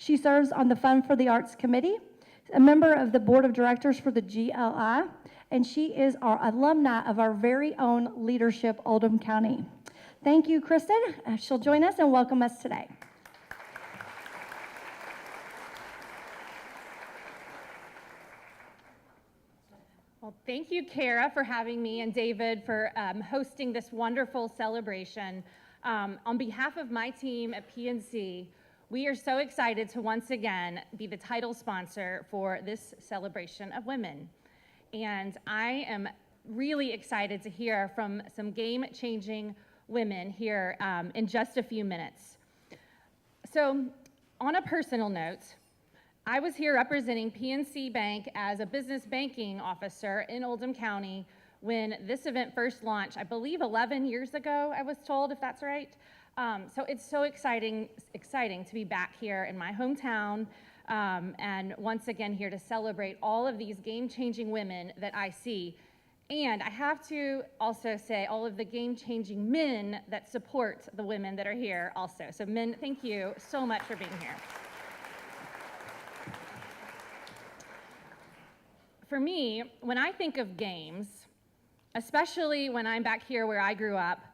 She serves on the Fund for the Arts Committee, a member of the Board of Directors for the GLI, and she is our alumni of our very own Leadership Oldham County. Thank you, Kristen. She'll join us and welcome us today. Well, thank you, Kara, for having me, and David for hosting this wonderful celebration. On behalf of my team at PNC, we are so excited to once again be the title sponsor for this celebration of women. And I am really excited to hear from some game-changing women here in just a few minutes. So, on a personal note, I was here representing PNC Bank as a business banking officer in Oldham County when this event first launched, I believe 11 years ago, I was told, if that's right. So it's so exciting to be back here in my hometown and once again here to celebrate all of these game-changing women that I see. And I have to also say all of the game-changing men that support the women that are here also. So men, thank you so much for being here. For me, when I think of games, especially when I'm back here where I grew up,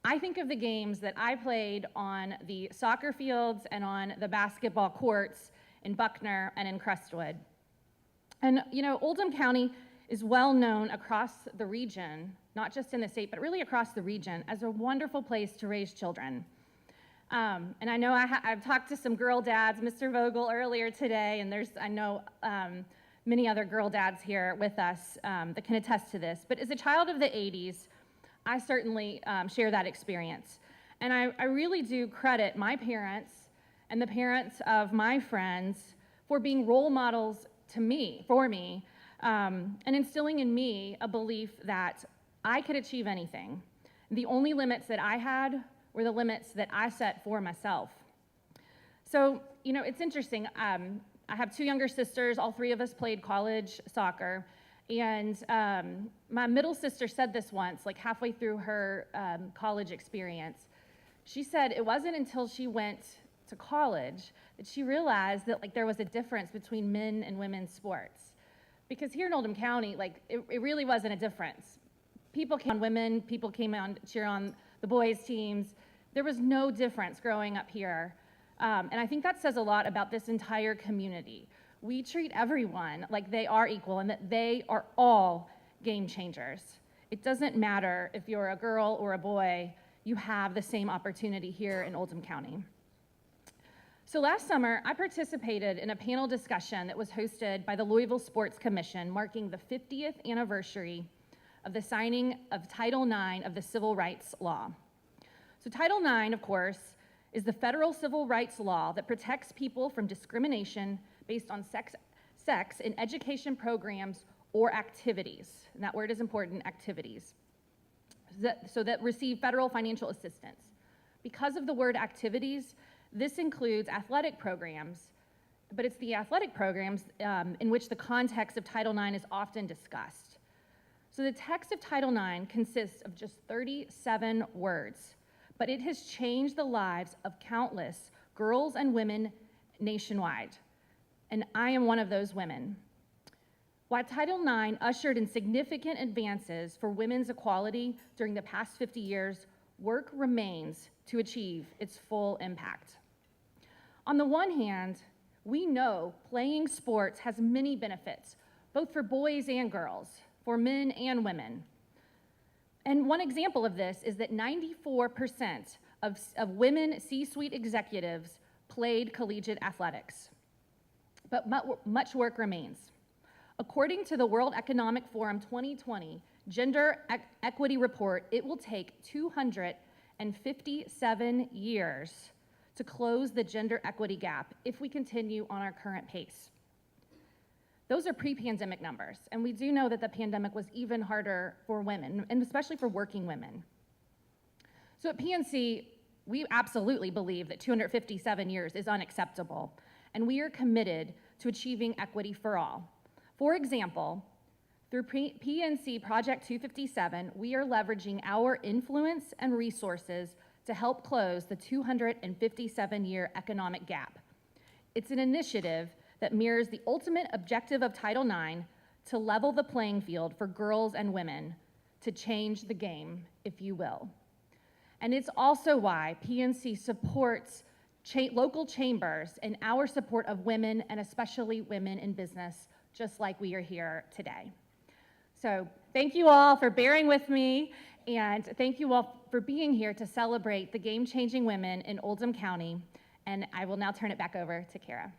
I think of the games that I played on the soccer fields and on the basketball courts in Buckner and in Crestwood. And you know, Oldham County is well known across the region, not just in the state, but really across the region, as a wonderful place to raise children. And I know I've talked to some girl dads, Mr. Vogel earlier today, and I know many other girl dads here with us that can attest to this. But as a child of the 80s, I certainly share that experience. And I really do credit my parents and the parents of my friends for being role models for me, and instilling in me a belief that I could achieve anything. The only limits that I had were the limits that I set for myself. So, you know, it's interesting. I have two younger sisters. All three of us played college soccer. And my middle sister said this once, like halfway through her college experience. She said it wasn't until she went to college that she realized that like there was a difference between men and women's sports. Because here in Oldham County, like it really wasn't a difference. People came on women, people came on to cheer on the boys' teams. There was no difference growing up here. And I think that says a lot about this entire community. We treat everyone like they are equal and that they are all game changers. It doesn't matter if you're a girl or a boy, you have the same opportunity here in Oldham County. So last summer, I participated in a panel discussion that was hosted by the Louisville Sports Commission, marking the 50th anniversary of the signing of Title IX of the Civil Rights Law. So Title IX, of course, is the federal civil rights law that protects people from discrimination based on sex in education programs or activities. And that word is important, activities. So that receive federal financial assistance. Because of the word activities, this includes athletic programs, but it's the athletic programs in which the context of Title IX is often discussed. So the text of Title IX consists of just 37 words, but it has changed the lives of countless girls and women nationwide. And I am one of those women. While Title IX ushered in significant advances for women's equality during the past 50 years, work remains to achieve its full impact. On the one hand, we know playing sports has many benefits, both for boys and girls, for men and women. And one example of this is that 94% of women C-suite executives played collegiate athletics. But much work remains. According to the World Economic Forum 2020 Gender Equity Report, it will take 257 years to close the gender equity gap if we continue on our current pace. Those are pre-pandemic numbers, and we do know that the pandemic was even harder for women, and especially for working women. So at PNC, we absolutely believe that 257 years is unacceptable, and we are committed to achieving equity for all. For example, through PNC Project 257, we are leveraging our influence and resources to help close the 257-year economic gap. It's an initiative that mirrors the ultimate objective of Title IX to level the playing field for girls and women, to change the game, if you will. And it's also why PNC supports local chambers in our support of women, and especially women in business, just like we are here today. So thank you all for bearing with me, and thank you all for being here to celebrate the game-changing women in Oldham County. And I will now turn it back over to Kara.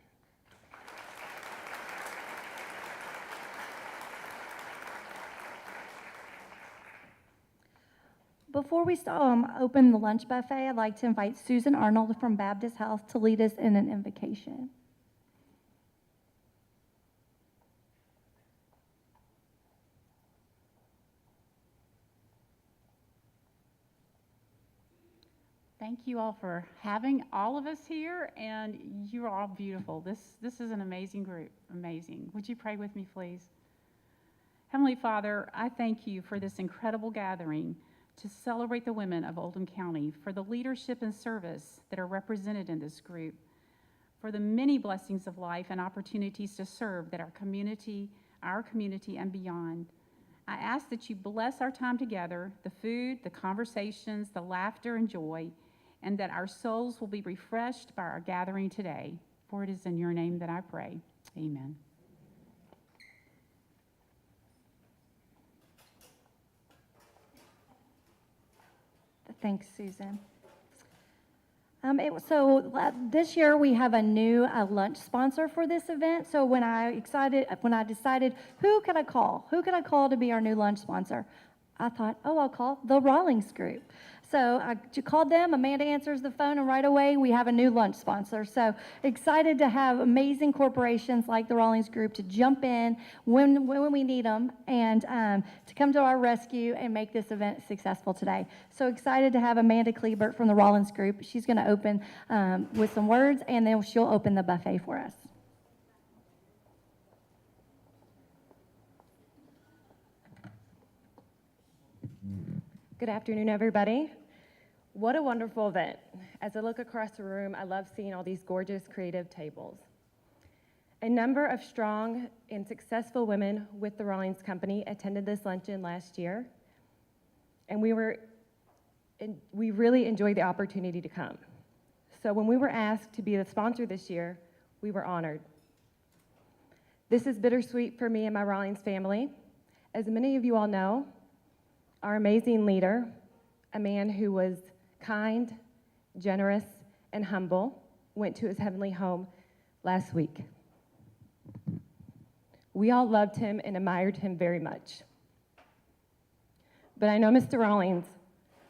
Before we open the lunch buffet, I'd like to invite Susan Arnold from Baptist House to lead us in an invocation. Thank you all for having all of us here, and you're all beautiful. This is an amazing group, amazing. Would you pray with me, please? Heavenly Father, I thank you for this incredible gathering to celebrate the women of Oldham County, for the leadership and service that are represented in this group, for the many blessings of life and opportunities to serve that our community and beyond. I ask that you bless our time together, the food, the conversations, the laughter and joy, and that our souls will be refreshed by our gathering today. For it is in your name that I pray. Amen. Thanks, Susan. This year we have a new lunch sponsor for this event. So when I decided who can I call to be our new lunch sponsor, I thought, I'll call the Rawlings Group. So I called them. Amanda answers the phone, and right away we have a new lunch sponsor. So excited to have amazing corporations like the Rawlings Group to jump in when we need them, and to come to our rescue and make this event successful today. So excited to have Amanda Klebert from the Rawlings Group. She's going to open with some words, and then she'll open the buffet for us. Good afternoon, everybody. What a wonderful event. As I look across the room, I love seeing all these gorgeous creative tables. A number of strong and successful women with the Rawlings Company attended this luncheon last year, and we really enjoyed the opportunity to come. So when we were asked to be the sponsor this year, we were honored. This is bittersweet for me and my Rawlings family. As many of you all know, our amazing leader, a man who was kind, generous, and humble, went to his heavenly home last week. We all loved him and admired him very much. But I know Mr. Rawlings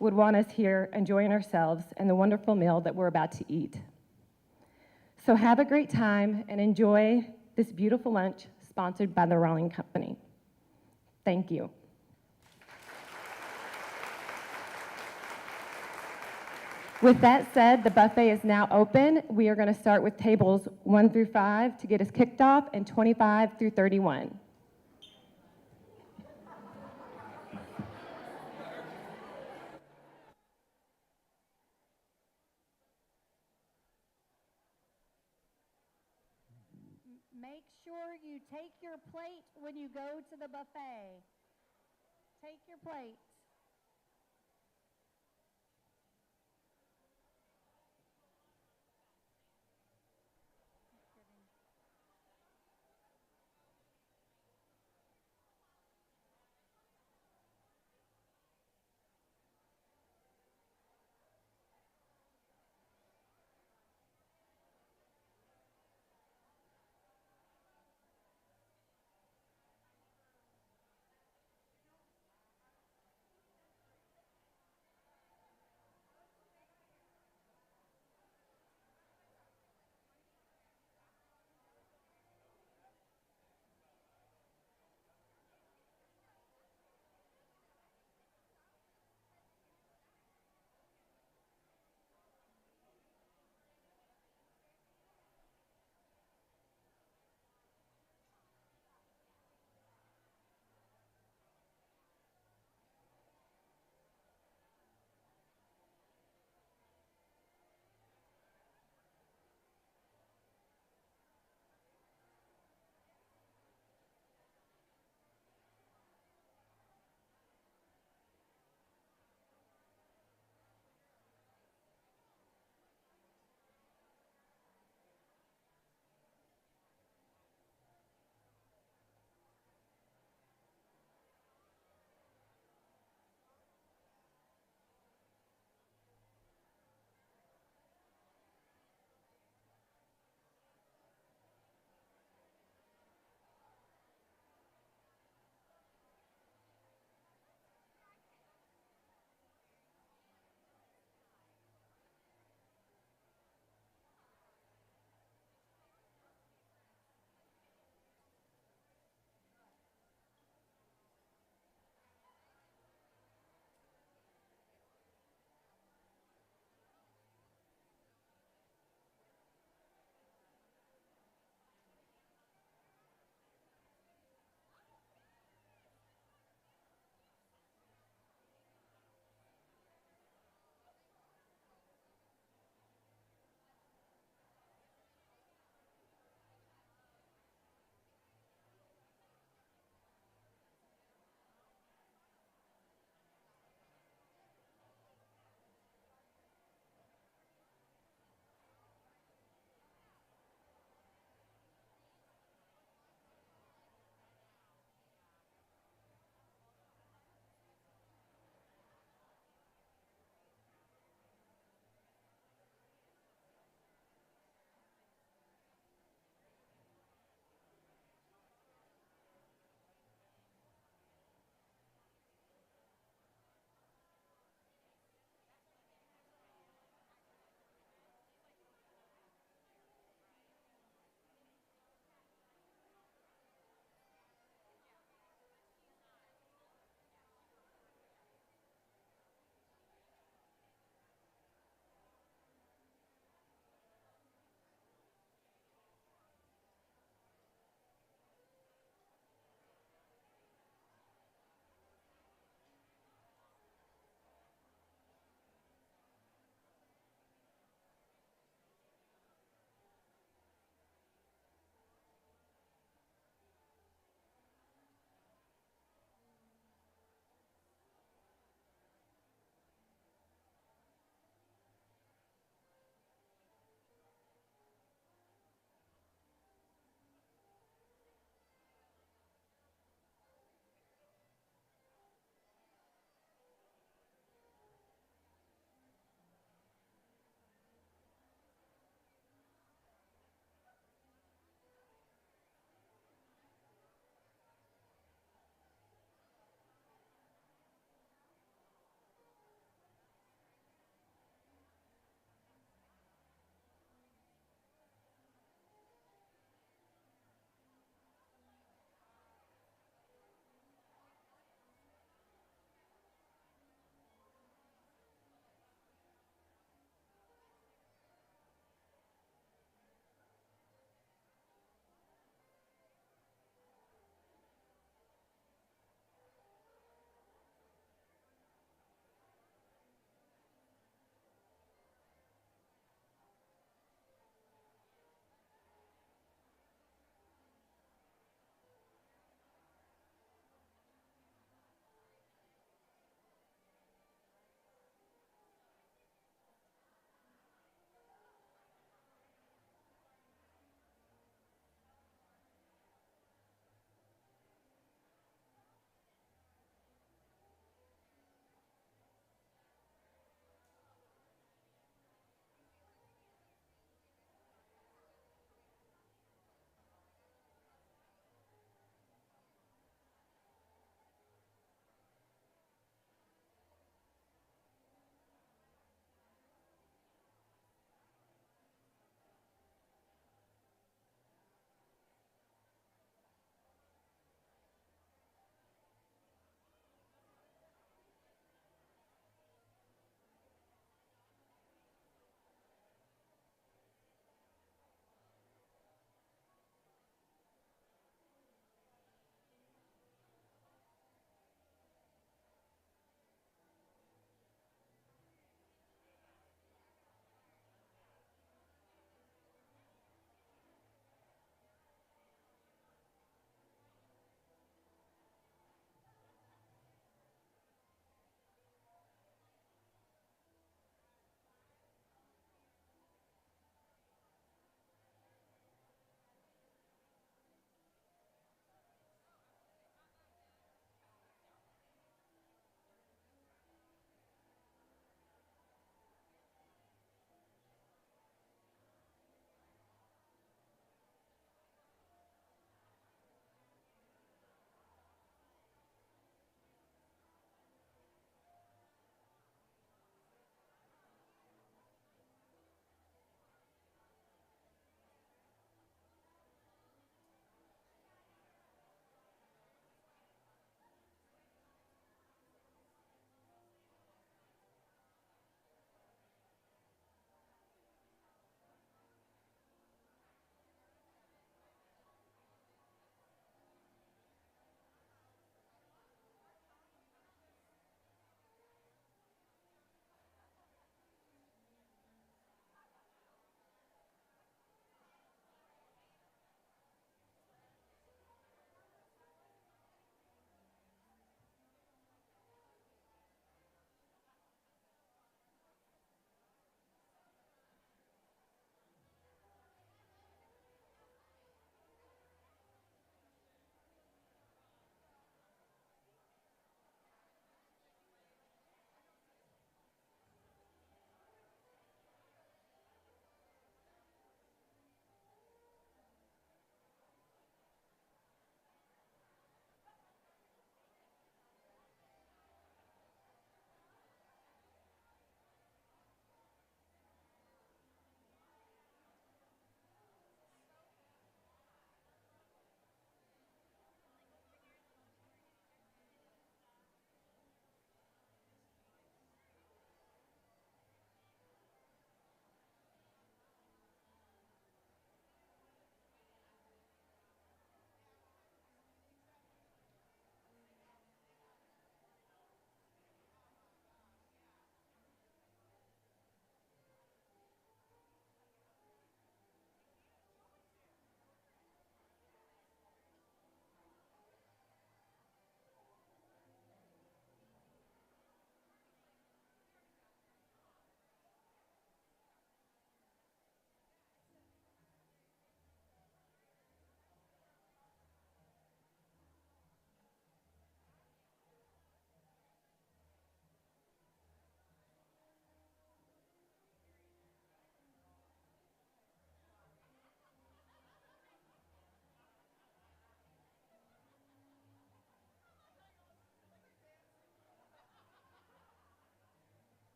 would want us here enjoying ourselves and the wonderful meal that we're about to eat. So have a great time and enjoy this beautiful lunch sponsored by the Rawlings Company. Thank you. With that said, the buffet is now open. We are going to start with tables 1 through 5 to get us kicked off, and 25 through 31. Make sure you take your plate when you go to the buffet. Take your plate.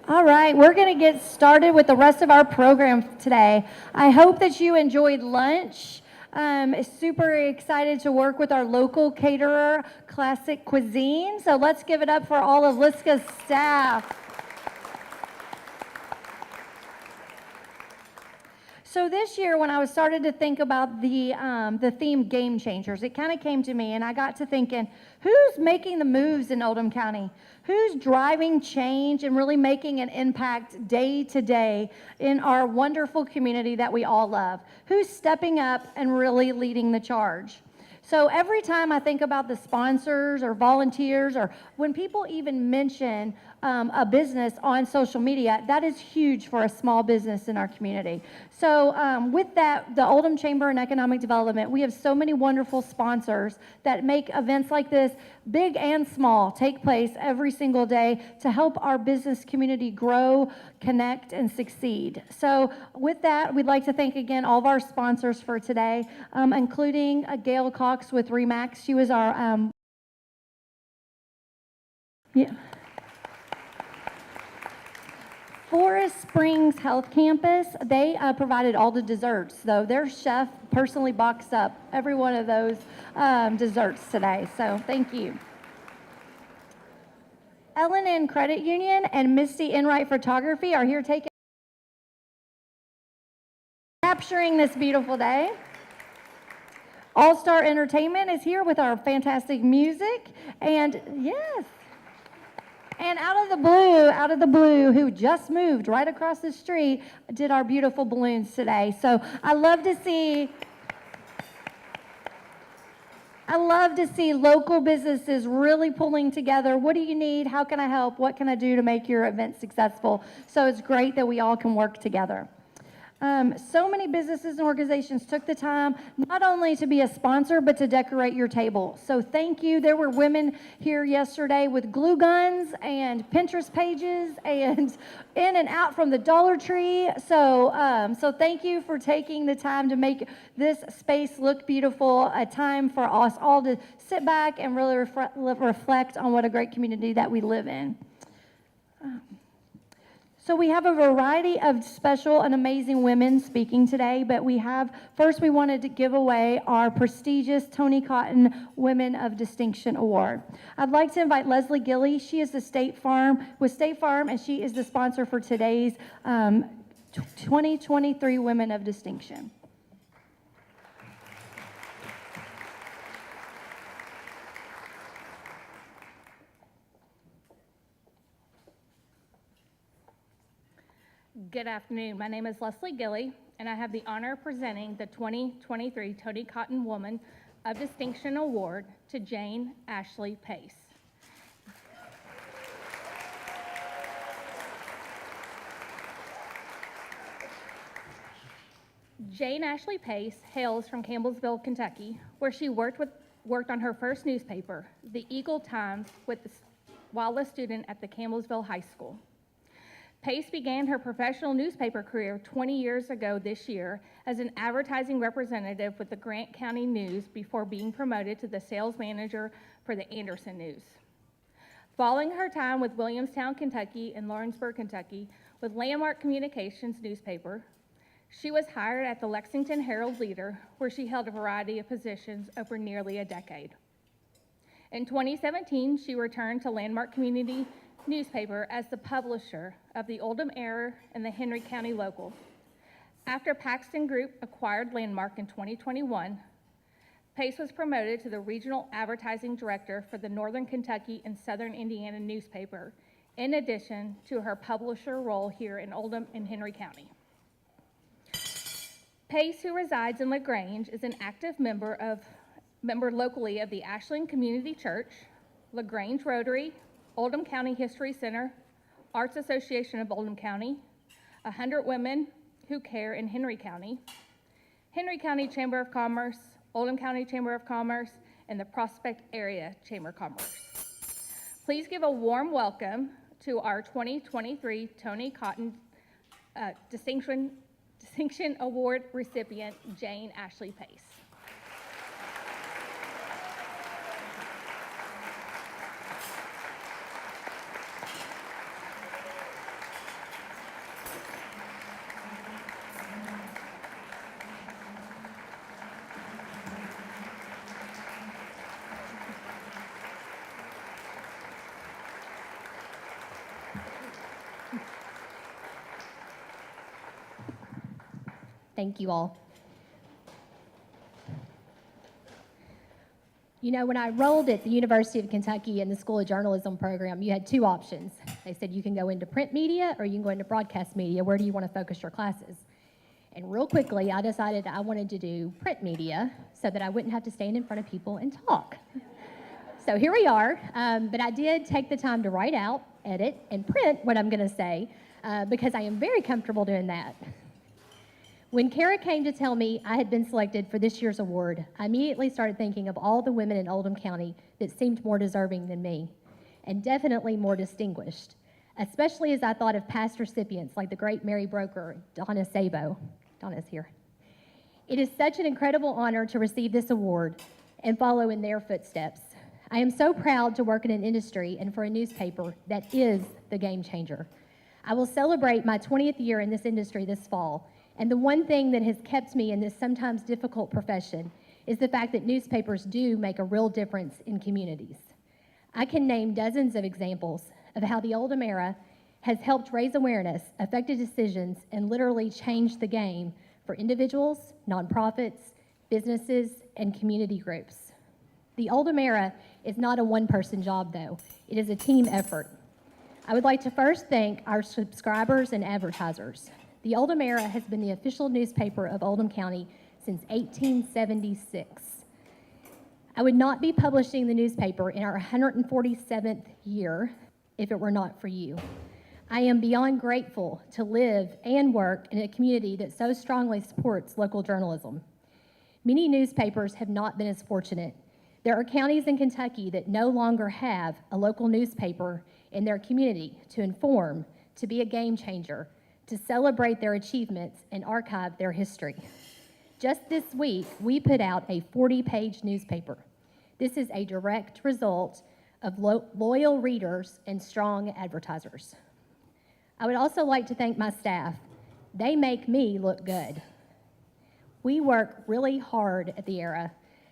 All right, we're going to get started with the rest of our program today. I hope that you enjoyed lunch. Super excited to work with our local caterer, Classic Cuisine. So let's give it up for all of Liska's staff. So this year, when I was started to think about the theme Game Changers, it kind of came to me, and I got to thinking, who's making the moves in Oldham County? Who's driving change and really making an impact day to day in our wonderful community that we all love? Who's stepping up and really leading the charge? So every time I think about the sponsors or volunteers, or when people even mention a business on social media, that is huge for a small business in our community. So with that, the Oldham Chamber and Economic Development, we have so many wonderful sponsors that make events like this, big and small, take place every single day to help our business community grow, connect, and succeed. So with that, we'd like to thank again all of our sponsors for today, including Gail Cox with REMAX. She was our Forest Springs Health Campus, they provided all the desserts, though. Their chef personally boxed up every one of those desserts today, so thank you. L&N Credit Union and Misty Enright Photography are here capturing this beautiful day. All Star Entertainment is here with our fantastic music, and yes. And out of the blue, who just moved right across the street, did our beautiful balloons today. So I love to see local businesses really pulling together. What do you need? How can I help? What can I do to make your event successful? So it's great that we all can work together. So many businesses and organizations took the time not only to be a sponsor, but to decorate your table. So thank you. There were women here yesterday with glue guns and Pinterest pages and in and out from the Dollar Tree. So thank you for taking the time to make this space look beautiful, a time for us all to sit back and really reflect on what a great community that we live in. So we have a variety of special and amazing women speaking today, but first we wanted to give away our prestigious Tony Cotton Women of Distinction Award. I'd like to invite Leslie Gilly. She is with State Farm, and she is the sponsor for today's 2023 Women of Distinction. Good afternoon. My name is Leslie Gilly, and I have the honor of presenting the 2023 Tony Cotton Woman of Distinction Award to Jane Ashley Pace. Jane Ashley Pace hails from Campbellsville, Kentucky, where she worked on her first newspaper, the Eagle Times, while a student at the Campbellsville High School. Pace began her professional newspaper career 20 years ago this year as an advertising representative with the Grant County News before being promoted to the sales manager for the Anderson News. Following her time with Williamstown, Kentucky and Lawrenceburg, Kentucky with Landmark Communications newspaper, she was hired at the Lexington Herald-Leader, where she held a variety of positions over nearly a decade. In 2017, she returned to Landmark Community newspaper as the publisher of the Oldham Era and the Henry County Local. After Paxton Group acquired Landmark in 2021, Pace was promoted to the Regional Advertising Director for the Northern Kentucky and Southern Indiana newspaper, in addition to her publisher role here in Oldham and Henry County. Pace, who resides in LaGrange, is an active member locally of the Ashland Community Church, LaGrange Rotary, Oldham County History Center, Arts Association of Oldham County, 100 Women Who Care in Henry County, Henry County Chamber of Commerce, Oldham County Chamber of Commerce, and the Prospect Area Chamber of Commerce. Please give a warm welcome to our 2023 Tony Cotton Distinction Award recipient, Jane Ashley Pace. Thank you all. You know, when I enrolled at the University of Kentucky in the School of Journalism program, you had two options. They said you can go into print media or you can go into broadcast media. Where do you want to focus your classes? And real quickly, I decided I wanted to do print media so that I wouldn't have to stand in front of people and talk. So here we are, but I did take the time to write out, edit, and print what I'm going to say because I am very comfortable doing that. When Kara came to tell me I had been selected for this year's award, I immediately started thinking of all the women in Oldham County that seemed more deserving than me, and definitely more distinguished, especially as I thought of past recipients like the great Mary Broker, Donna Sabo. Donna's here. It is such an incredible honor to receive this award and follow in their footsteps. I am so proud to work in an industry and for a newspaper that is the game changer. I will celebrate my 20th year in this industry this fall. And the one thing that has kept me in this sometimes difficult profession is the fact that newspapers do make a real difference in communities. I can name dozens of examples of how the Oldham era has helped raise awareness, affected decisions, and literally changed the game for individuals, nonprofits, businesses, and community groups. The Oldham era is not a one-person job, though. It is a team effort. I would like to first thank our subscribers and advertisers. The Oldham Era has been the official newspaper of Oldham County since 1876. I would not be publishing the newspaper in our 147th year if it were not for you. I am beyond grateful to live and work in a community that so strongly supports local journalism. Many newspapers have not been as fortunate. There are counties in Kentucky that no longer have a local newspaper in their community to inform, to be a game changer, to celebrate their achievements and archive their history. Just this week, we put out a 40-page newspaper. This is a direct result of loyal readers and strong advertisers. I would also like to thank my staff. They make me look good. We work really hard at the Era.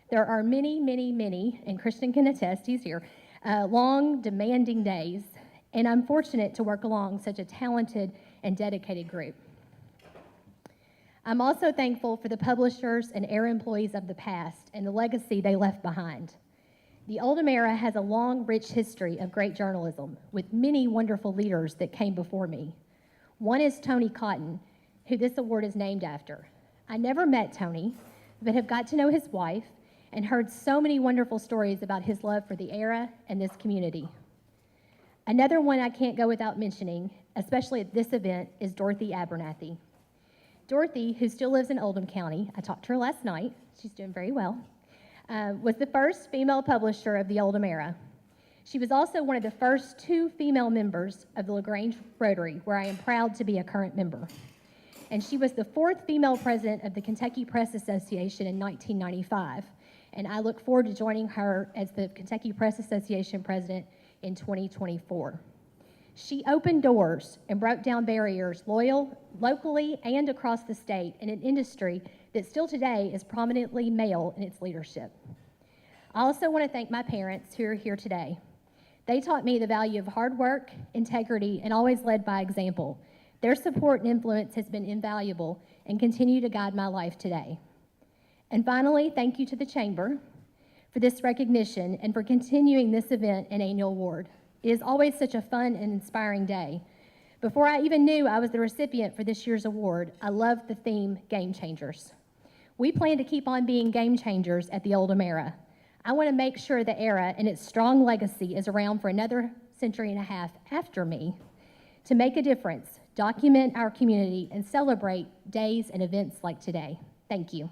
There are many, many, many, and Christian can attest, he's here, long, demanding days, and I'm fortunate to work along such a talented and dedicated group. I'm also thankful for the publishers and Era employees of the past and the legacy they left behind. The Oldham Era has a long, rich history of great journalism with many wonderful leaders that came before me. One is Tony Cotton, who this award is named after. I never met Tony, but have got to know his wife and heard so many wonderful stories about his love for the Era and this community. Another one I can't go without mentioning, especially at this event, is Dorothy Abernathy. Dorothy, who still lives in Oldham County, I talked to her last night, she's doing very well, was the first female publisher of the Oldham Era. She was also one of the first 2 female members of the LaGrange Rotary, where I am proud to be a current member. And she was the 4th female president of the Kentucky Press Association in 1995. And I look forward to joining her as the Kentucky Press Association president in 2024. She opened doors and broke down barriers locally and across the state in an industry that still today is prominently male in its leadership. I also want to thank my parents who are here today. They taught me the value of hard work, integrity, and always led by example. Their support and influence has been invaluable and continue to guide my life today. And finally, thank you to the Chamber for this recognition and for continuing this event and annual award. It is always such a fun and inspiring day. Before I even knew I was the recipient for this year's award, I loved the theme, Game Changers. We plan to keep on being game changers at the Oldham Era. I want to make sure the Era and its strong legacy is around for another century and a half after me to make a difference, document our community, and celebrate days and events like today. Thank you.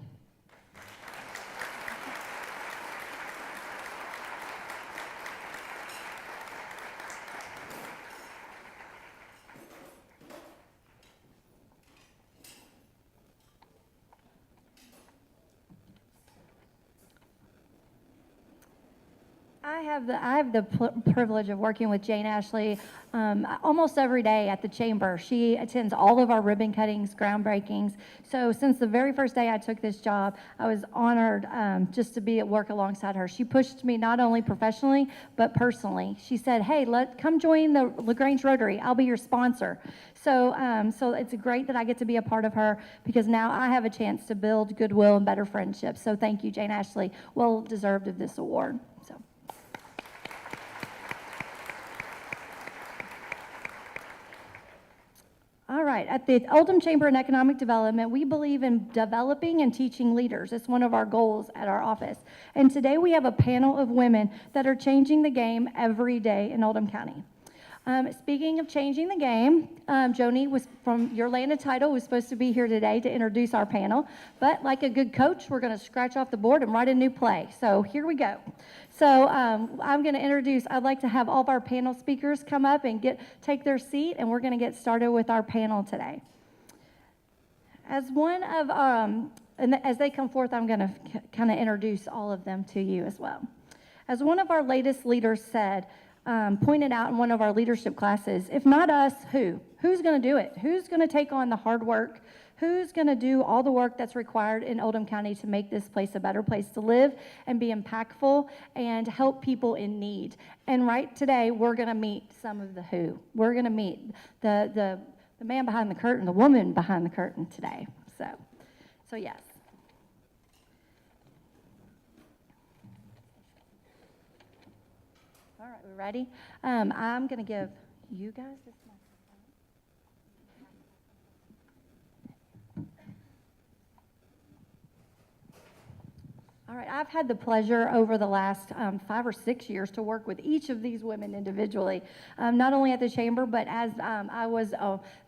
I I have the privilege of working with Jane Ashley almost every day at the chamber. She attends all of our ribbon cuttings, groundbreakings. So since the very first day I took this job, I was honored just to be at work alongside her. She pushed me not only professionally, but personally. She said, hey, come join the LaGrange Rotary. I'll be your sponsor. So it's great that I get to be a part of her because now I have a chance to build goodwill and better friendships. So thank you, Jane Ashley. Well deserved of this award. So. All right, at the Oldham Chamber of Economic Development, we believe in developing and teaching leaders. It's one of our goals at our office. And today we have a panel of women that are changing the game every day in Oldham County. Speaking of changing the game, Joni was from Your Land and Title was supposed to be here today to introduce our panel, but like a good coach, we're going to scratch off the board and write a new play. So here we go. So I'm going to I'd like to have all of our panel speakers come up and take their seat, and we're going to get started with our panel today. As one of, and as they come forth, I'm going to kind of introduce all of them to you as well. As one of our latest leaders said, pointed out in one of our leadership classes, if not us, who? Who's going to do it? Who's going to take on the hard work? Who's going to do all the work that's required in Oldham County to make this place a better place to live and be impactful and help people in need? And right today, we're going to meet some of the who. We're going to meet the man behind the curtain, the woman behind the curtain today. So yes. All right, we're ready. I'm going to give you guys this microphone. All right, I've had the pleasure over the last 5 or 6 years to work with each of these women individually, not only at the chamber, but as I was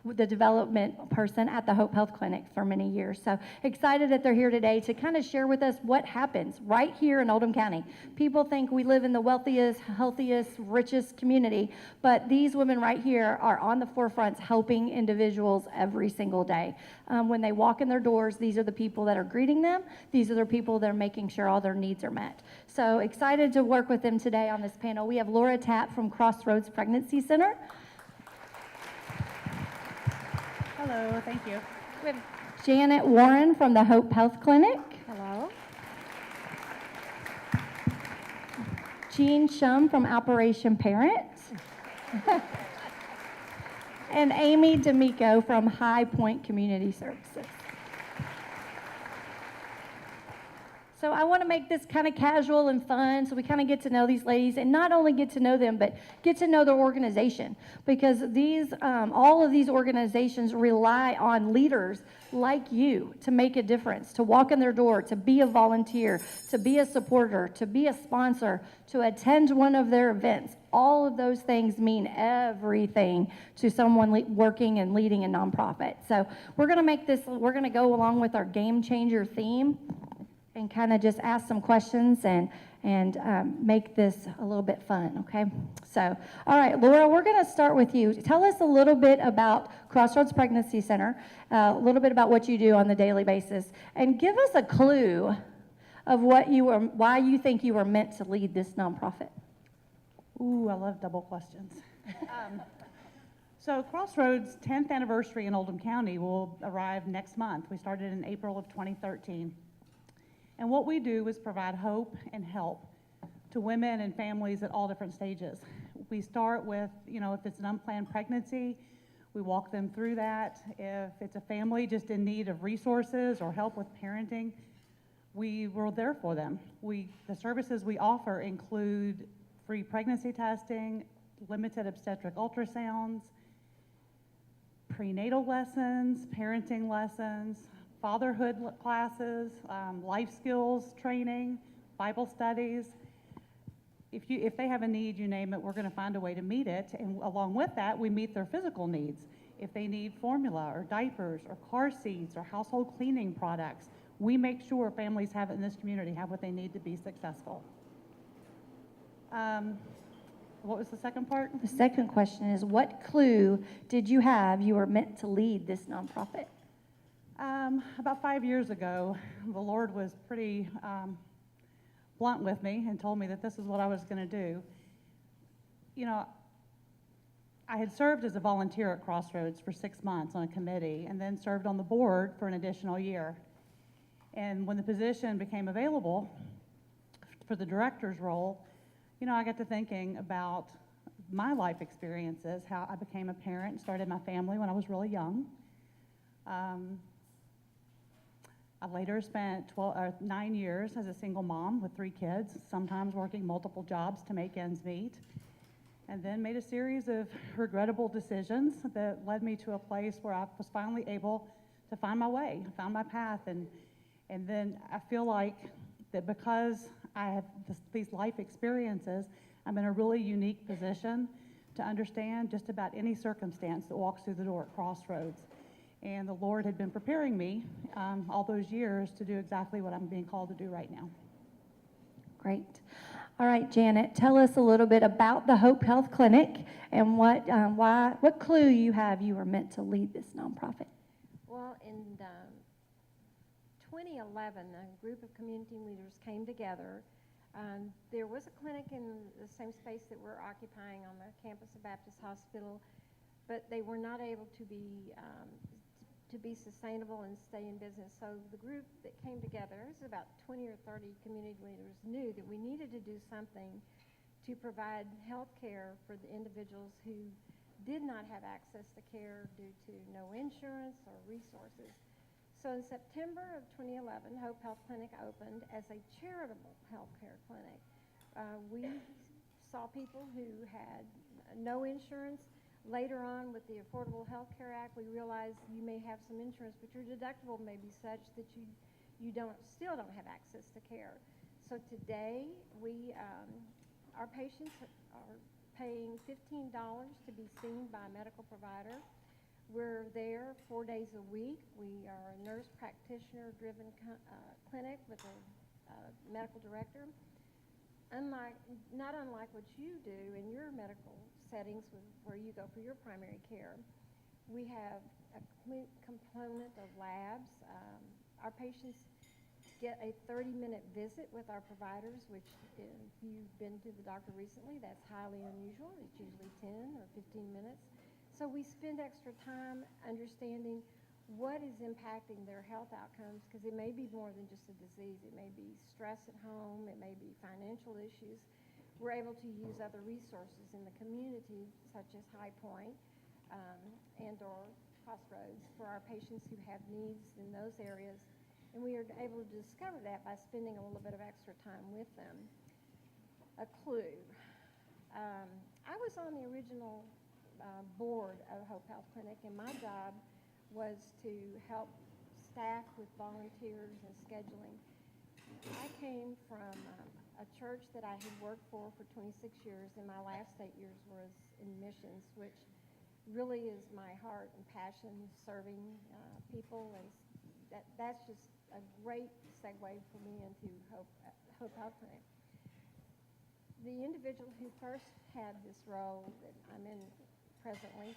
the development person at the Hope Health Clinic for many years. So excited that they're here today to kind of share with us what happens right here in Oldham County. People think we live in the wealthiest, healthiest, richest community, but these women right here are on the forefronts helping individuals every single day. When they walk in their doors, these are the people that are greeting them. These are the people that are making sure all their needs are met. So excited to work with them today on this panel. We have Laura Tapp from Crossroads Pregnancy Center. Hello, thank you. We have Janet Warren from the Hope Health Clinic. Hello. Jean Shum from Operation Parent. And Amy D'Amico from High Point Community Services. So I want to make this kind of casual and fun so we kind of get to know these ladies and not only get to know them, but get to know their organization because all of these organizations rely on leaders like you to make a difference, to walk in their door, to be a volunteer, to be a supporter, to be a sponsor, to attend one of their events. All of those things mean everything to someone working and leading a nonprofit. So we're going to go along with our game changer theme and kind of just ask some questions and make this a little bit fun, okay? So, all right, Laura, we're going to start with you. Tell us a little bit about Crossroads Pregnancy Center, a little bit about what you do on the daily basis, and give us a clue of why you think you were meant to lead this nonprofit. Ooh, I love double questions. So Crossroads' 10th anniversary in Oldham County will arrive next month. We started in April of 2013. And what we do is provide hope and help to women and families at all different stages. We start with, if it's an unplanned pregnancy, we walk them through that. If it's a family just in need of resources or help with parenting, we're there for them. The services we offer include free pregnancy testing, limited obstetric ultrasounds, prenatal lessons, parenting lessons, fatherhood classes, life skills training, Bible studies. If they have a need, you name it, we're going to find a way to meet it. And along with that, we meet their physical needs. If they need formula or diapers or car seats or household cleaning products, we make sure families in this community have what they need to be successful. What was the second part? The second question is, what clue did you have you were meant to lead this nonprofit? About 5 years ago, the Lord was pretty blunt with me and told me that this is what I was going to do. You know, I had served as a volunteer at Crossroads for 6 months on a committee and then served on the board for an additional year. And when the position became available for the director's role, you know, I got to thinking about my life experiences, how I became a parent and started my family when I was really young. I later spent 9 years as a single mom with 3 kids, sometimes working multiple jobs to make ends meet, and then made a series of regrettable decisions that led me to a place where I was finally able to find my way, found my path, and then I feel like that because I have these life experiences, I'm in a really unique position to understand just about any circumstance that walks through the door at Crossroads. And the Lord had been preparing me all those years to do exactly what I'm being called to do right now. Great. All right, Janet, tell us a little bit about the Hope Health Clinic and what clue you have you were meant to lead this nonprofit. Well, in 2011, a group of community leaders came together. There was a clinic in the same space that we're occupying on the campus of Baptist Hospital, but they were not able to be sustainable and stay in business. So the group that came together, it was about 20 or 30 community leaders, knew that we needed to do something to provide health care for the individuals who did not have access to care due to no insurance or resources. So in September of 2011, Hope Health Clinic opened as a charitable health care clinic. We saw people who had no insurance. Later on, with the Affordable Health Care Act, we realized you may have some insurance, but your deductible may be such that you still don't have access to care. So today, our patients are paying $15 to be seen by a medical provider. We're there 4 days a week. We are a nurse practitioner-driven clinic with a medical director. Not unlike what you do in your medical settings where you go for your primary care, we have a component of labs. Our patients get a 30-minute visit with our providers, which if you've been to the doctor recently, that's highly unusual. It's usually 10 or 15 minutes. So we spend extra time understanding what is impacting their health outcomes, because it may be more than just a disease. It may be stress at home. It may be financial issues. We're able to use other resources in the community, such as High Point and or Crossroads, for our patients who have needs in those areas. And we are able to discover that by spending a little bit of extra time with them. A clue. I was on the original board of Hope Health Clinic, and my job was to help staff with volunteers and scheduling. I came from a church that I had worked for 26 years, and my last 8 years was in missions, which really is my heart and passion, serving people, and that's just a great segue for me into Hope Health Clinic. The individual who first had this role that I'm in presently,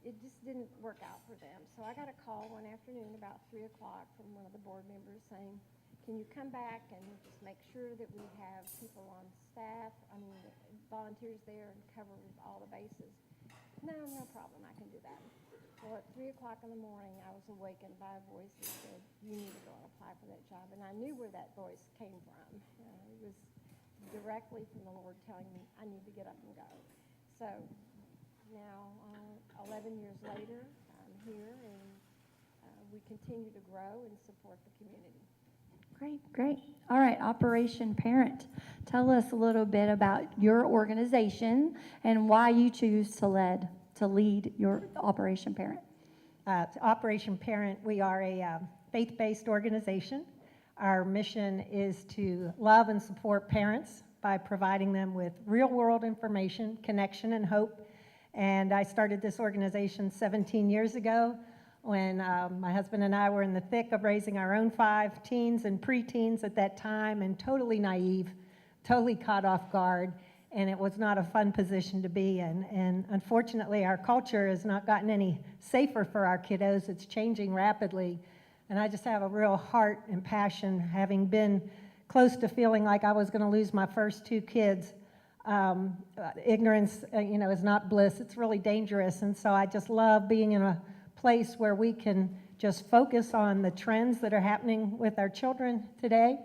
it just didn't work out for them. So I got a call one afternoon about 3 o'clock from one of the board members saying, can you come back and just make sure that we have people on staff, volunteers there, and cover all the bases? No problem, I can do that. Well, at 3 o'clock in the morning, I was awakened by a voice that said, you need to go and apply for that job. And I knew where that voice came from. It was directly from the Lord telling me I need to get up and go. So now, 11 years later, I'm here, and we continue to grow and support the community. Great. All right, Operation Parent. Tell us a little bit about your organization and why you choose to lead your Operation Parent. Operation Parent, we are a faith-based organization. Our mission is to love and support parents by providing them with real-world information, connection, and hope. And I started this organization 17 years ago when my husband and I were in the thick of raising our own 5 teens and preteens at that time, and totally naive, totally caught off guard, and it was not a fun position to be in. And unfortunately, our culture has not gotten any safer for our kiddos. It's changing rapidly, and I just have a real heart and passion, having been close to feeling like I was going to lose my first two kids. Ignorance, is not bliss. It's really dangerous. And so I just love being in a place where we can just focus on the trends that are happening with our children today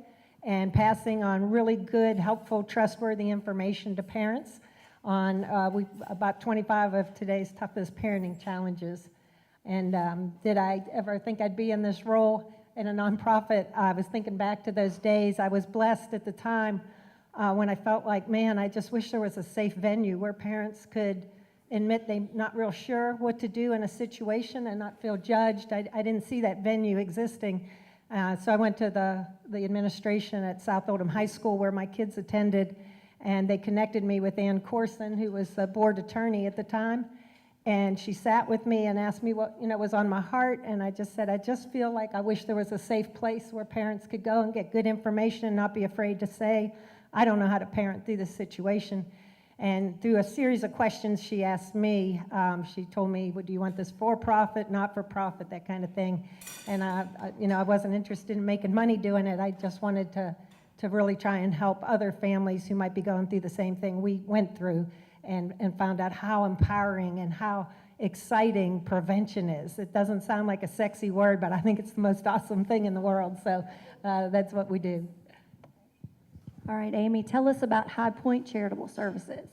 and passing on really good, helpful, trustworthy information to parents on about 25 of today's toughest parenting challenges. And did I ever think I'd be in this role in a nonprofit? I was thinking back to those days. I was blessed at the time when I felt like, man, I just wish there was a safe venue where parents could admit they're not real sure what to do in a situation and not feel judged. I didn't see that venue existing. So I went to the administration at South Oldham High School where my kids attended, and they connected me with Ann Corson, who was the board attorney at the time. And she sat with me and asked me what was on my heart, and I just said, I just feel like I wish there was a safe place where parents could go and get good information and not be afraid to say, I don't know how to parent through this situation. And through a series of questions she asked me, she told me, well, do you want this for-profit, not-for-profit, that kind of thing. And I wasn't interested in making money doing it. I just wanted to really try and help other families who might be going through the same thing we went through, and found out how empowering and how exciting prevention is. It doesn't sound like a sexy word, but I think it's the most awesome thing in the world. So that's what we do. All right, Amy, tell us about High Point Charitable Services.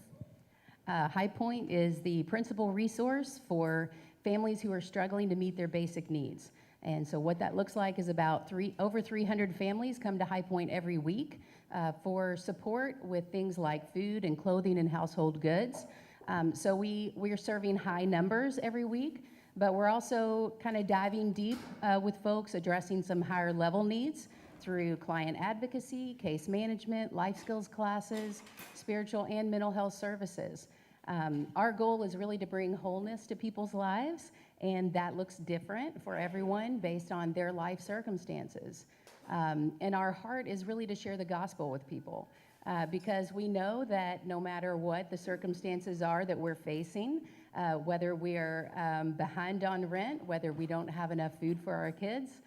High Point is the principal resource for families who are struggling to meet their basic needs. And so what that looks like is about over 300 families come to High Point every week for support with things like food and clothing and household goods. So we're serving high numbers every week, but we're also kind of diving deep with folks, addressing some higher level needs through client advocacy, case management, life skills classes, spiritual and mental health services. Our goal is really to bring wholeness to people's lives, and that looks different for everyone based on their life circumstances. And our heart is really to share the gospel with people because we know that no matter what the circumstances are that we're facing, whether we're behind on rent, whether we don't have enough food for our kids,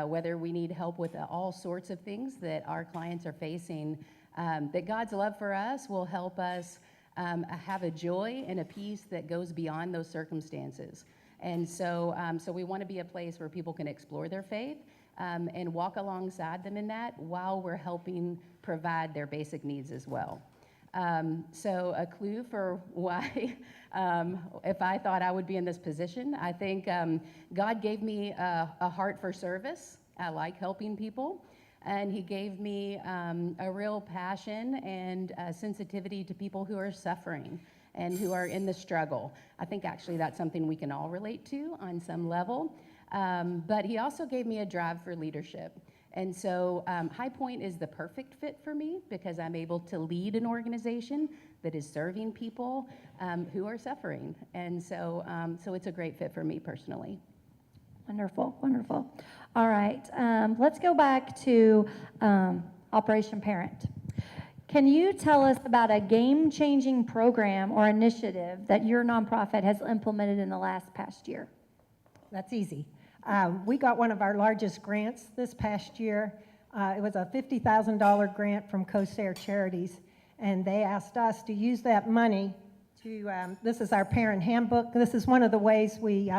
whether we need help with all sorts of things that our clients are facing, that God's love for us will help us have a joy and a peace that goes beyond those circumstances. And so we want to be a place where people can explore their faith and walk alongside them in that while we're helping provide their basic needs as well. So a clue for why, if I thought I would be in this position, I think God gave me a heart for service. I like helping people. And he gave me a real passion and sensitivity to people who are suffering and who are in the struggle. I think actually that's something we can all relate to on some level. But he also gave me a drive for leadership. And so High Point is the perfect fit for me because I'm able to lead an organization that is serving people who are suffering. And so it's a great fit for me personally. Wonderful, wonderful. All right, let's go back to Operation Parent. Can you tell us about a game-changing program or initiative that your nonprofit has implemented in the past year? That's easy. We got one of our largest grants this past year. It was a $50,000 grant from CoSare Charities, and they asked us to use that money to, this is our parent handbook. This is one of the ways we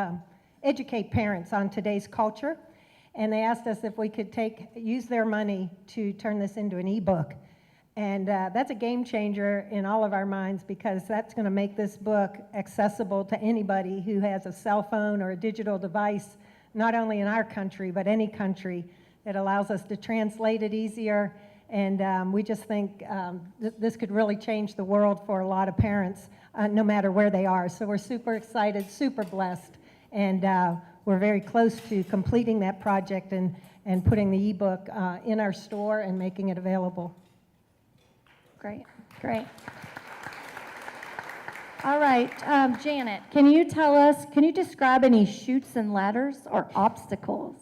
educate parents on today's culture, and they asked us if we could use their money to turn this into an ebook. And that's a game changer in all of our minds because that's going to make this book accessible to anybody who has a cell phone or a digital device, not only in our country, but any country. It allows us to translate it easier, and we just think this could really change the world for a lot of parents, no matter where they are. So we're super excited, super blessed, and we're very close to completing that project and putting the ebook in our store and making it available. Great, great. All right, Janet, can you describe any chutes and ladders or obstacles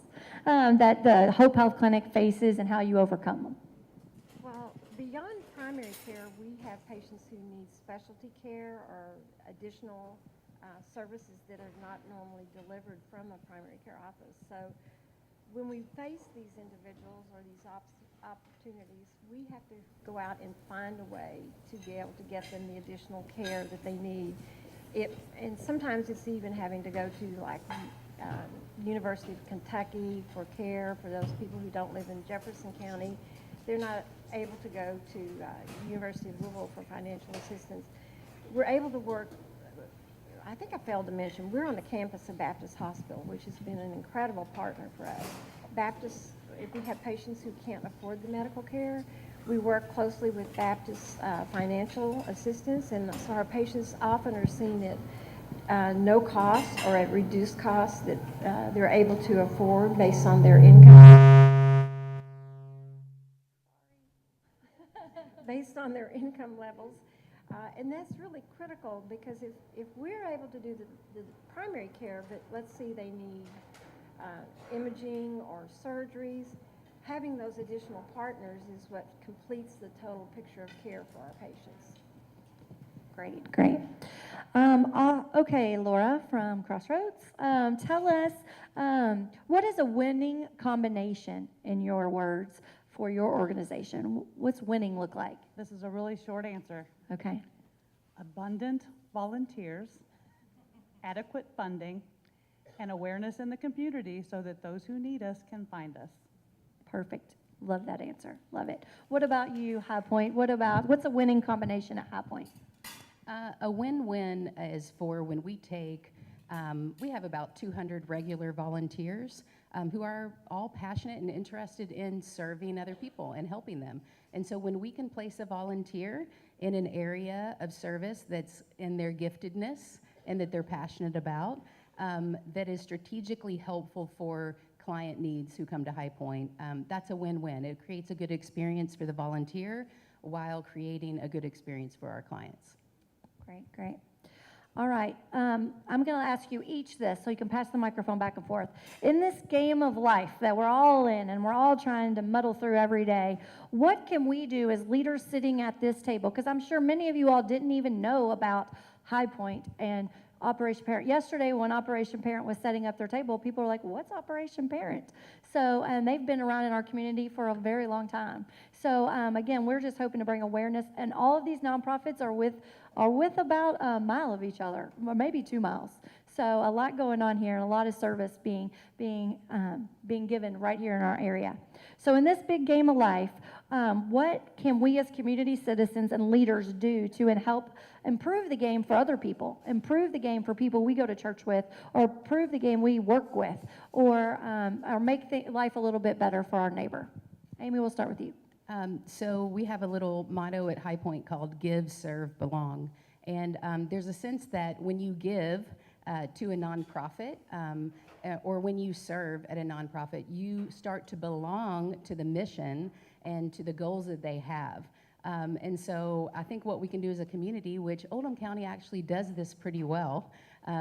that the Hope Health Clinic faces and how you overcome them? Well, beyond primary care, we have patients who need specialty care or additional services that are not normally delivered from a primary care office. So when we face these individuals or these opportunities, we have to go out and find a way to be able to get them the additional care that they need. And sometimes it's even having to go to like University of Kentucky for care for those people who don't live in Jefferson County. They're not able to go to University of Louisville for financial assistance. We're able to work, I think I failed to mention, we're on the campus of Baptist Hospital, which has been an incredible partner for us. Baptist, if we have patients who can't afford the medical care, we work closely with Baptist financial assistance, and so our patients often are seen at no cost or at reduced cost that they're able to afford based on their income. Based on their income levels. And that's really critical because if we're able to do the primary care, but let's see they need imaging or surgeries, having those additional partners is what completes the total picture of care for our patients. Great, great. Okay, Laura from Crossroads, tell us what is a winning combination, in your words, for your organization? What's winning look like? This is a really short answer. Okay, Abundant volunteers, adequate funding, and awareness in the community so that those who need us can find us. perfect. Love that answer. Love it. What about you, High Point? What's a winning combination at High Point? A win-win is for when we take, we have about 200 regular volunteers who are all passionate and interested in serving other people and helping them. And so when we can place a volunteer in an area of service that's in their giftedness and that they're passionate about, that is strategically helpful for client needs who come to High Point, that's a win-win. It creates a good experience for the volunteer while creating a good experience for our clients. Great, great. All right, I'm going to ask you each this so you can pass the microphone back and forth. In this game of life that we're all in and we're all trying to muddle through every day, what can we do as leaders sitting at this table? Because I'm sure many of you all didn't even know about High Point and Operation Parent. Yesterday, when Operation Parent was setting up their table, people were like, what's Operation Parent? So, and they've been around in our community for a very long time. So, again, we're just hoping to bring awareness, and all of these nonprofits are with about a mile of each other, or maybe 2 miles. So a lot going on here, and a lot of service being given right here in our area. So in this big game of life, what can we as community citizens and leaders do to help improve the game for other people, improve the game for people we go to church with, or improve the game we work with, or make life a little bit better for our neighbor? Amy, we'll start with you. So we have a little motto at High Point called Give, Serve, Belong. And there's a sense that when you give to a nonprofit or when you serve at a nonprofit, you start to belong to the mission and to the goals that they have. And so I think what we can do as a community, which Oldham County actually does this pretty well,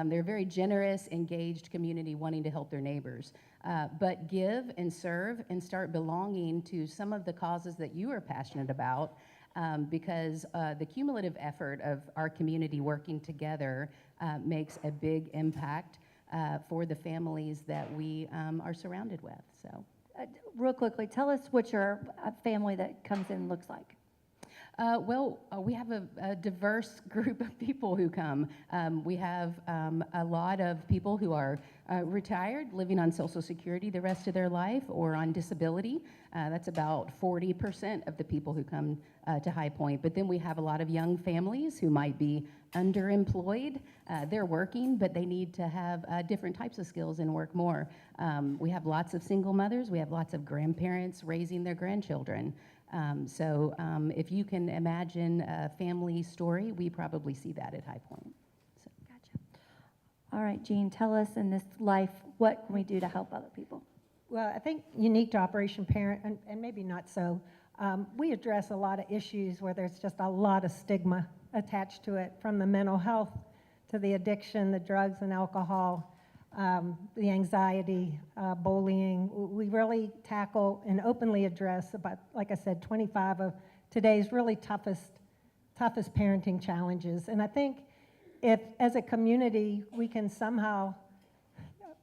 they're a very generous, engaged community wanting to help their neighbors. But give and serve and start belonging to some of the causes that you are passionate about, because the cumulative effort of our community working together makes a big impact for the families that we are surrounded with. So, Real quickly, tell us what your family that comes in looks like. We have a diverse group of people who come. We have a lot of people who are retired, living on Social Security the rest of their life, or on disability. That's about 40% of the people who come to High Point. But then we have a lot of young families who might be underemployed. They're working, but they need to have different types of skills and work more. We have lots of single mothers. We have lots of grandparents raising their grandchildren. So if you can imagine a family story, we probably see that at High Point. So. Gotcha. All right, Jean, tell us in this life, what can we do to help other people? Well, I think unique to Operation Parent, and maybe not so, we address a lot of issues where there's just a lot of stigma attached to it, from the mental health to the addiction, the drugs and alcohol, the anxiety, bullying. We really tackle and openly address about, like I said, 25 of today's really toughest parenting challenges. And I think if, as a community, we can somehow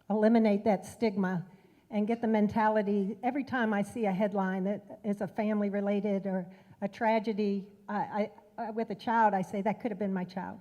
eliminate that stigma and get the mentality. Every time I see a headline that is a family related or a tragedy with a child, I say, that could have been my child.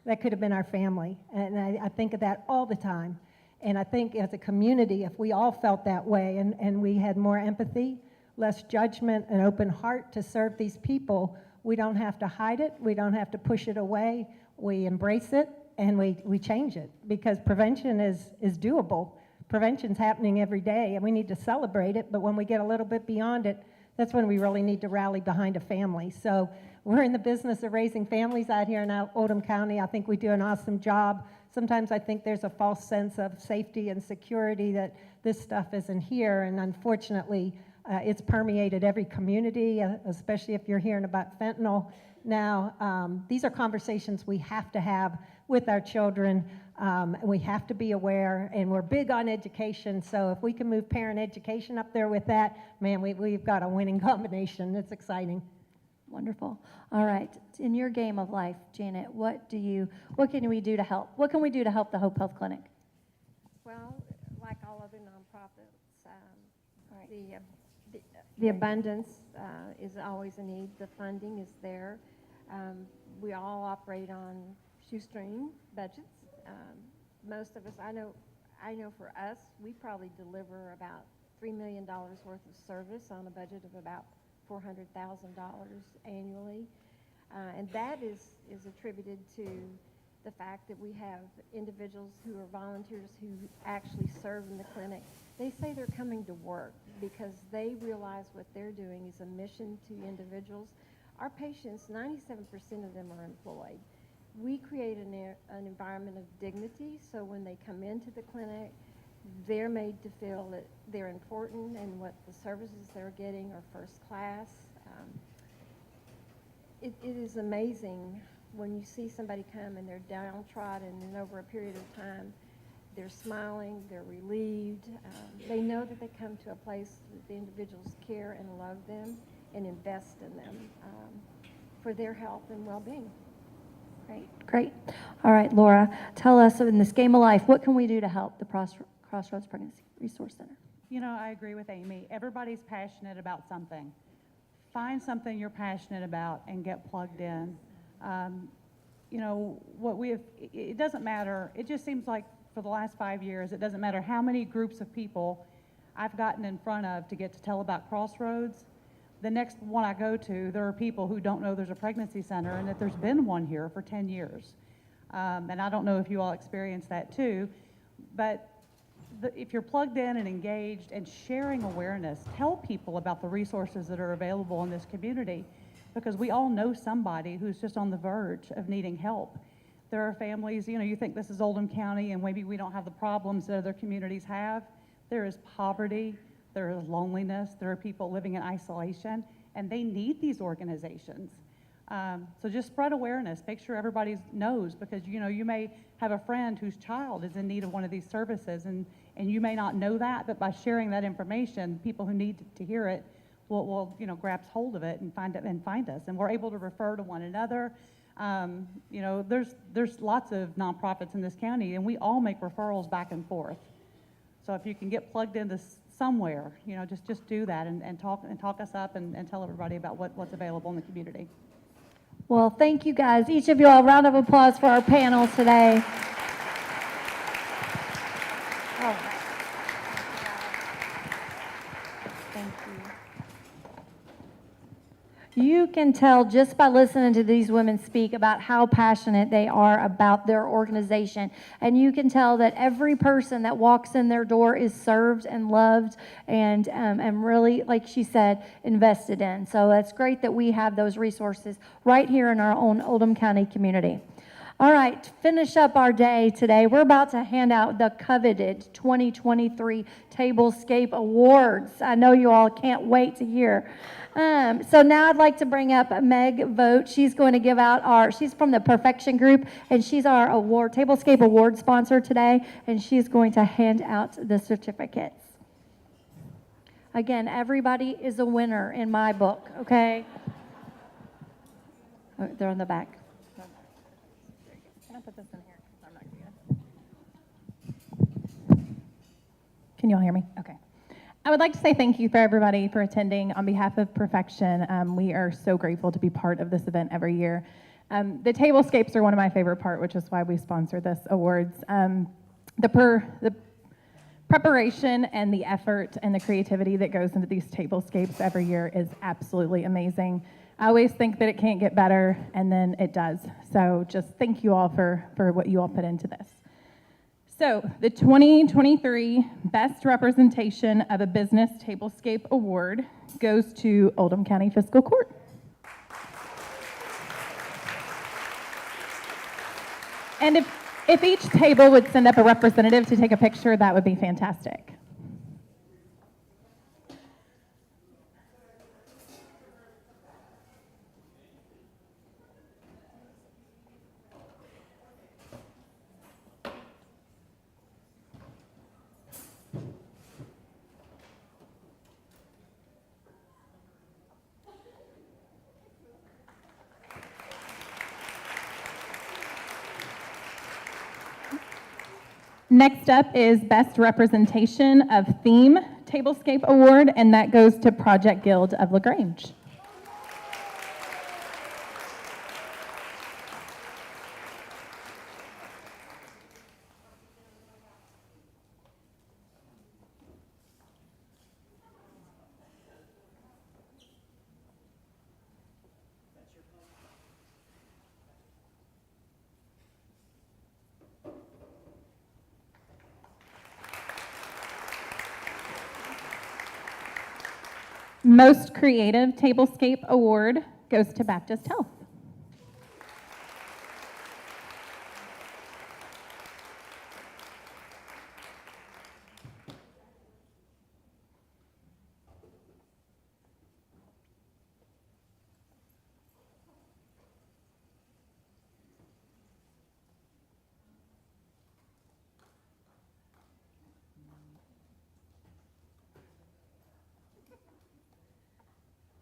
That could have been our family. And I think of that all the time. And I think as a community, if we all felt that way and we had more empathy, less judgment, and open heart to serve these people, we don't have to hide it. We don't have to push it away. We embrace it and we change it, because prevention is doable. Prevention's happening every day and we need to celebrate it. But when we get a little bit beyond it, that's when we really need to rally behind a family. So we're in the business of raising families out here in Oldham County. I think we do an awesome job. Sometimes I think there's a false sense of safety and security that this stuff isn't here, and unfortunately, it's permeated every community, especially if you're hearing about fentanyl. Now, these are conversations we have to have with our children. We have to be aware, and we're big on education, so if we can move parent education up there with that, man, we've got a winning combination. It's exciting. Wonderful. All right. In your game of life, Janet, what can we do to help? What can we do to help the Hope Health Clinic? Well, like all other nonprofits, Right. the abundance is always a need. The funding is there. We all operate on shoestring budgets. Most of us, I know for us, we probably deliver about $3 million worth of service on a budget of about $400,000 annually. And that is attributed to the fact that we have individuals who are volunteers who actually serve in the clinic. They say they're coming to work because they realize what they're doing is a mission to individuals. Our patients, 97% of them are employed. We create an environment of dignity, so when they come into the clinic, they're made to feel that they're important and what the services they're getting are first class. It is amazing when you see somebody come and they're downtrodden, and over a period of time, they're smiling, they're relieved. They know that they come to a place that the individuals care and love them and invest in them for their health and well-being. Great. All right, Laura, tell us, in this game of life, what can we do to help the Crossroads Pregnancy Resource Center? You know, I agree with Amy. Everybody's passionate about something. Find something you're passionate about and get plugged in. You know, it doesn't matter. It just seems like for the last 5 years, it doesn't matter how many groups of people I've gotten in front of to get to tell about Crossroads. The next one I go to, there are people who don't know there's a pregnancy center and that there's been one here for 10 years. And I don't know if you all experience that too, but if you're plugged in and engaged and sharing awareness, tell people about the resources that are available in this community, because we all know somebody who's just on the verge of needing help. There are families, you know, you think this is Oldham County and maybe we don't have the problems that other communities have. There is poverty, there is loneliness, there are people living in isolation, and they need these organizations. So just spread awareness, make sure everybody knows, because you know, you may have a friend whose child is in need of one of these services, and you may not know that, but by sharing that information, people who need to hear it will you know, grabs hold of it and find us, and we're able to refer to one another. You know, there's lots of nonprofits in this county, and we all make referrals back and forth. So if you can get plugged into somewhere, you know, just do that and talk us up and tell everybody about what's available in the community. Well, thank you guys. Each of you, a round of applause for our panel today. All right. Thank you. You can tell just by listening to these women speak about how passionate they are about their organization. And you can tell that every person that walks in their door is served and loved and really, like she said, invested in. So it's great that we have those resources right here in our own Oldham County community. All right, to finish up our day today, we're about to hand out the coveted 2023 Tablescape Awards. I know you all can't wait to hear. So now I'd like to bring up Meg Vogt. She's going to give out she's from the Perfection Group, and she's our Tablescape Award sponsor today, and she's going to hand out the certificates. Again, everybody is a winner in my book, okay? Oh, they're on the back. Can I put this in here? I'm not Can you all hear me? Okay. I would like to say thank you for everybody for attending. On behalf of Perfection, we are so grateful to be part of this event every year. The tablescapes are one of my favorite part, which is why we sponsor this awards. The preparation and the effort and the creativity that goes into these tablescapes every year is absolutely amazing. I always think that it can't get better, and then it does. So just thank you all for what you all put into this. So the 2023 Best Representation of a Business Tablescape Award goes to Oldham County Fiscal Court. And if each table would send up a representative to take a picture, that would be fantastic. Next up is Best Representation of Theme Tablescape Award, and that goes to Project Guild of LaGrange. Most Creative Tablescape Award goes to Baptist Health.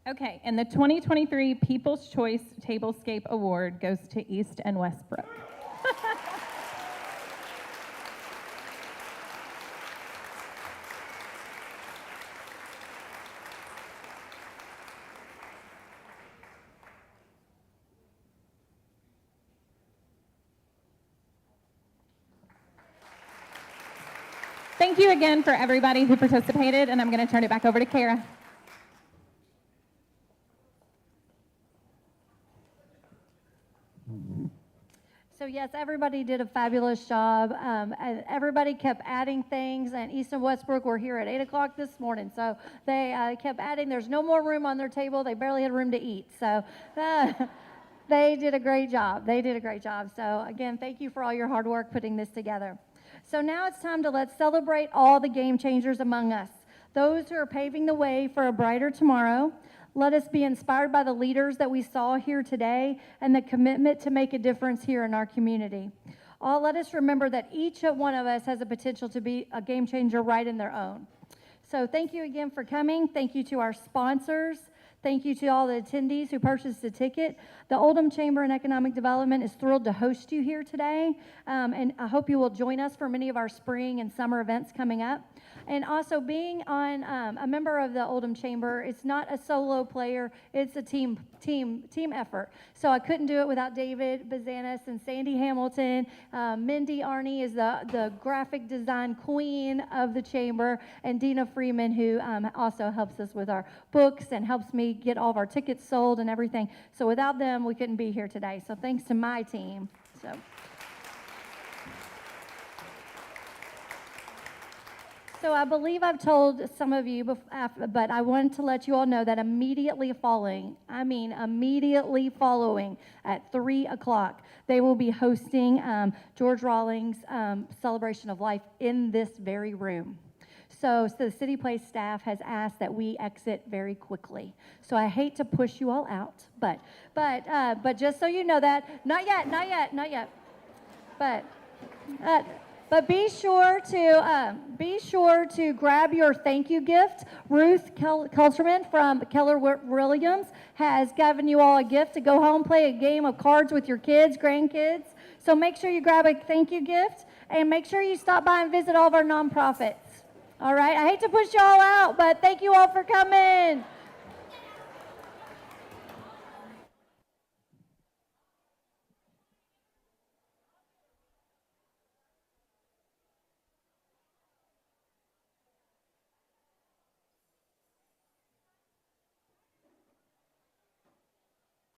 Okay, and the 2023 People's Choice Tablescape Award goes to East and Westbrook. Thank you again for everybody who participated, and I'm going to turn it back over to Kara. So yes, everybody did a fabulous job. And everybody kept adding things, and East and Westbrook were here at 8 o'clock this morning. So they kept adding. There's no more room on their table. They barely had room to eat. So they did a great job. They did a great job. So again, thank you for all your hard work putting this together. So now it's time to let's celebrate all the game changers among us, those who are paving the way for a brighter tomorrow. Let us be inspired by the leaders that we saw here today and the commitment to make a difference here in our community. Let us remember that each one of us has a potential to be a game changer right in their own. So thank you again for coming. Thank you to our sponsors. Thank you to all the attendees who purchased a ticket. The Oldham Chamber and Economic Development is thrilled to host you here today, and I hope you will join us for many of our spring and summer events coming up. And also being on a member of the Oldham Chamber, it's not a solo player, it's a team effort. So I couldn't do it without David Bazanis and Sandy Hamilton. Mindy Arney is the graphic design queen of the Chamber, and Dina Freeman, who also helps us with our books and helps me get all of our tickets sold and everything. So without them, we couldn't be here today. So thanks to my team. So I believe I've told some of you, but I wanted to let you all know that immediately following at 3 o'clock, they will be hosting George Rawlings' Celebration of Life in this very room. So the City Place staff has asked that we exit very quickly. So I hate to push you all out, but just so you know that, not yet. But be sure to grab your thank you gift. Ruth Kelterman from Keller Williams has given you all a gift to go home, play a game of cards with your kids, grandkids. So make sure you grab a thank you gift, and make sure you stop by and visit all of our nonprofits. All right, I hate to push y'all out, but thank you all for coming.